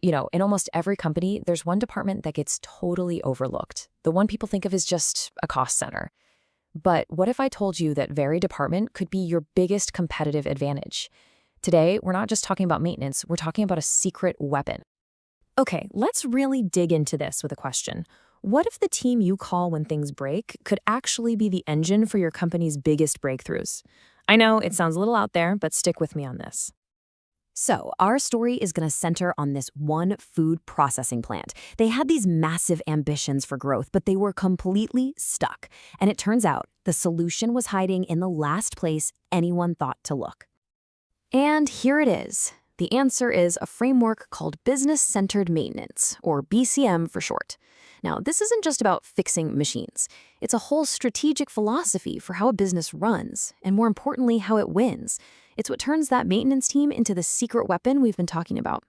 In almost every company, there's one department that gets totally overlooked. The one people think of as just a cost center. But what if I told you that very department could be your biggest competitive advantage? Today, we're not just talking about maintenance, we're talking about a secret weapon. Okay, let's really dig into this with a question. What if the team you call when things break could actually be the engine for your company's biggest breakthroughs? I know it sounds a little out there, but stick with me on this. So, our story is going to center on this one food processing plant. They had these massive ambitions for growth, but they were completely stuck. And it turns out the solution was hiding in the last place anyone thought to look. And here it is. The answer is a framework called Business-Centered Maintenance, or BCM for short. Now, this isn't just about fixing machines. It's a whole strategic philosophy for how a business runs, and more importantly, how it wins. It's what turns that maintenance team into the secret weapon we've been talking about.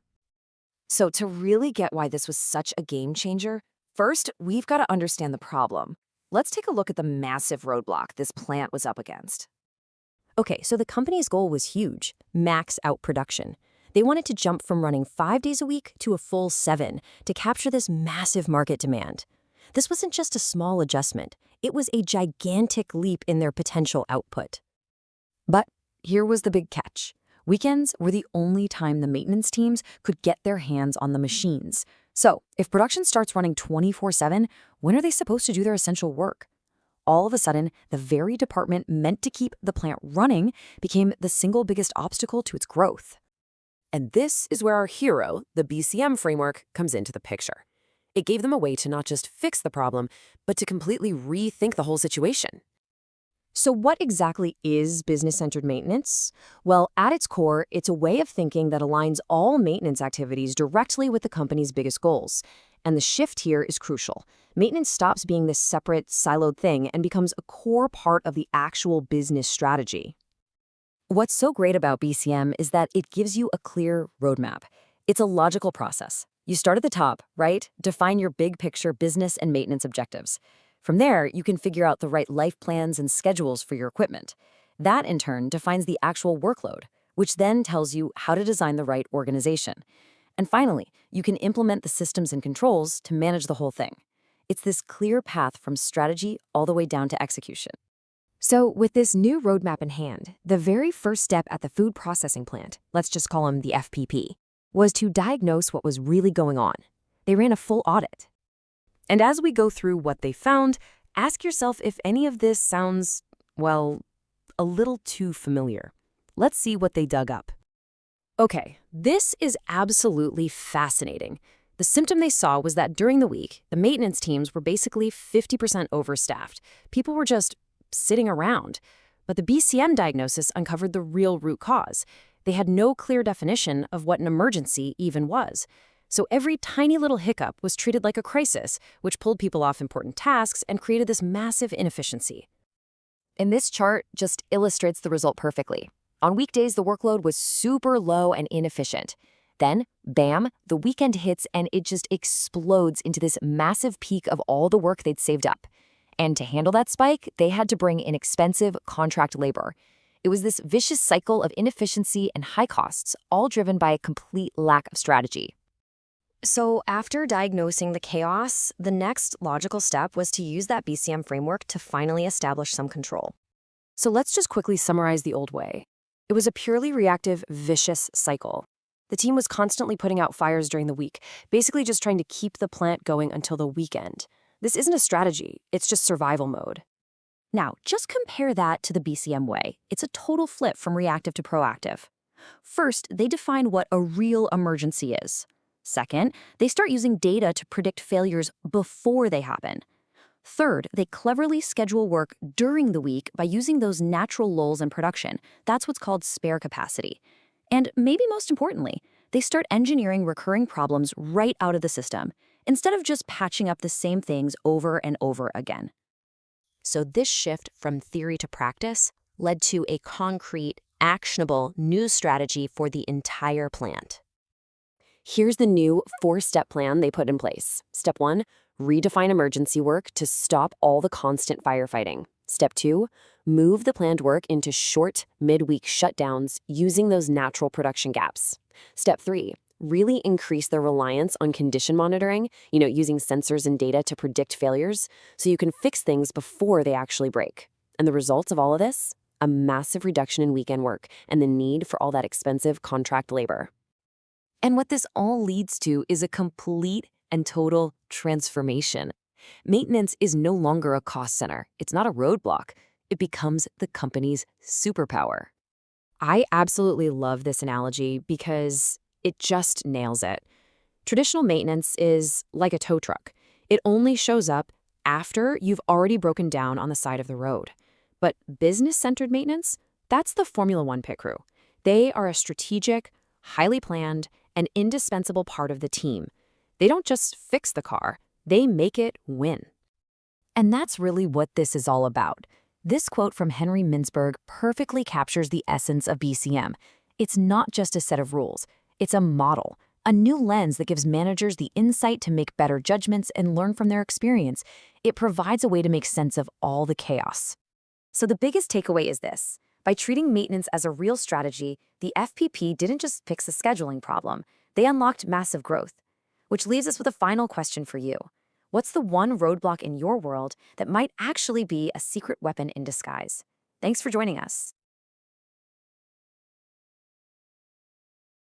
So to really get why this was such a game changer, first, we've got to understand the problem. Let's take a look at the massive roadblock this plant was up against. Okay, so the company's goal was huge: max out production. They wanted to jump from running 5 days a week to a full 7 to capture this massive market demand. This wasn't just a small adjustment. It was a gigantic leap in their potential output. But here was the big catch. Weekends were the only time the maintenance teams could get their hands on the machines. So if production starts running 24/7, when are they supposed to do their essential work? All of a sudden, the very department meant to keep the plant running became the single biggest obstacle to its growth. And this is where our hero, the BCM framework, comes into the picture. It gave them a way to not just fix the problem, but to completely rethink the whole situation. So what exactly is business-centered maintenance? Well, at its core, it's a way of thinking that aligns all maintenance activities directly with the company's biggest goals. And the shift here is crucial. Maintenance stops being this separate, siloed thing and becomes a core part of the actual business strategy. What's so great about BCM is that it gives you a clear roadmap. It's a logical process. You start at the top, right? Define your big picture business and maintenance objectives. From there, you can figure out the right life plans and schedules for your equipment. That, in turn, defines the actual workload, which then tells you how to design the right organization. And finally, you can implement the systems and controls to manage the whole thing. It's this clear path from strategy all the way down to execution. So with this new roadmap in hand, the very first step at the food processing plant, let's just call him the FPP, was to diagnose what was really going on. They ran a full audit. And as we go through what they found, ask yourself if any of this sounds, well, a little too familiar. Let's see what they dug up. Okay, this is absolutely fascinating. The symptom they saw was that during the week, the maintenance teams were basically 50% overstaffed. People were just sitting around. But the BCM diagnosis uncovered the real root cause. They had no clear definition of what an emergency even was. So every tiny little hiccup was treated like a crisis, which pulled people off important tasks and created this massive inefficiency. And this chart just illustrates the result perfectly. On weekdays, the workload was super low and inefficient. Then, bam, the weekend hits and it just explodes into this massive peak of all the work they'd saved up. And to handle that spike, they had to bring in expensive contract labor. It was this vicious cycle of inefficiency and high costs, all driven by a complete lack of strategy. So after diagnosing the chaos, the next logical step was to use that BCM framework to finally establish some control. So let's just quickly summarize the old way. It was a purely reactive, vicious cycle. The team was constantly putting out fires during the week, basically just trying to keep the plant going until the weekend. This isn't a strategy, it's just survival mode. Now, just compare that to the BCM way. It's a total flip from reactive to proactive. First, they define what a real emergency is. Second, they start using data to predict failures before they happen. Third, they cleverly schedule work during the week by using those natural lulls in production. That's what's called spare capacity. And maybe most importantly, they start engineering recurring problems right out of the system, instead of just patching up the same things over and over again. So this shift from theory to practice led to a concrete, actionable new strategy for the entire plant. Here's the new 4-step plan they put in place. Step 1, redefine emergency work to stop all the constant firefighting. Step 2, move the planned work into short, mid-week shutdowns using those natural production gaps. Step 3, really increase their reliance on condition monitoring, using sensors and data to predict failures so you can fix things before they actually break. And the results of all of this? A massive reduction in weekend work and the need for all that expensive contract labor. And what this all leads to is a complete and total transformation. Maintenance is no longer a cost center. It's not a roadblock. It becomes the company's superpower. I absolutely love this analogy because it just nails it. Traditional maintenance is like a tow truck. It only shows up after you've already broken down on the side of the road. But business-centered maintenance, that's the Formula One pit crew. They are a strategic, highly planned, and indispensable part of the team. They don't just fix the car, they make it win. And that's really what this is all about. This quote from Henry Mintzberg perfectly captures the essence of BCM. It's not just a set of rules, it's a model, a new lens that gives managers the insight to make better judgments and learn from their experience. It provides a way to make sense of all the chaos. So the biggest takeaway is this. By treating maintenance as a real strategy, the FPP didn't just fix a scheduling problem, they unlocked massive growth. Which leaves us with a final question for you. What's the one roadblock in your world that might actually be a secret weapon in disguise? Thanks for joining us.